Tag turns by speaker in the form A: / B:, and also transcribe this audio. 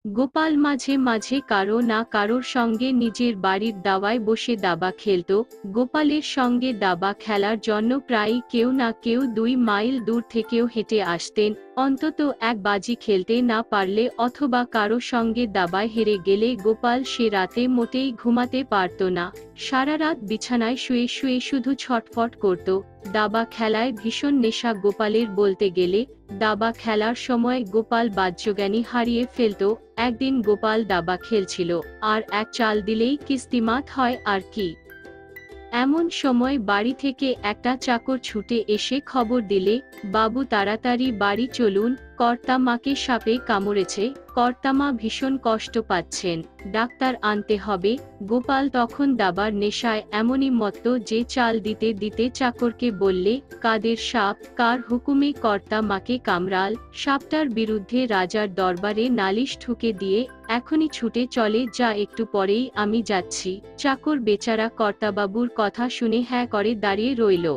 A: গোপাল মাঝে মাঝে কারো না কারোর সঙ্গে নিজের বাড়ির দাওয়ায় বসে দাবা খেলত। গোপালের সঙ্গে দাবা খেলার জন্য প্রায়ই কেউ না কেউ 2 মাইল দূর থেকেও হেঁটে আসতেন। অন্তত এক বাজি খেলতে না পারলে অথবা কারো সঙ্গে দাবায় হেরে গেলে গোপাল সে রাতে মোটেই ঘুমাতে পারত না। সারা রাত বিছানায় শুয়ে শুয়ে শুধু ছটফট করত। দাবা খেলায় ভীষণ নেশা গোপালের, বলতে গেলে দাবা খেলার সময় গোপাল বাহ্যজ্ঞানী হারিয়ে ফেলত। একদিন গোপাল দাবা খেলছিল, আর এক চাল দিলেই কিস্তিমাত হয় আর কি। এমন সময় বাড়ি থেকে একটা চাকর ছুটে এসে খবর দিলে, বাবু তাড়াতাড়ি বাড়ি চলুন, কর্তামাকে সাপে কামড়েছে, কর্তামা ভীষণ কষ্ট পাচ্ছেন, ডাক্তার আনতে হবে। গোপাল তখন দাবার নেশায় এমনই মত্ত যে চাল দিতে দিতে চাকরকে বললে, কাদের সাপ, কার হুকুমে কর্তা মাকে কামড়াল, সাপটার বিরুদ্ধে রাজার দরবারে নালিশ ঠুকে দিয়ে এখনই ছুটে চলে যা, একটু পরেই আমি যাচ্ছি। চাকর বেচারা কর্তাবাবুর কথা শুনে হ্যাঁ করে দাঁড়িয়ে রইল।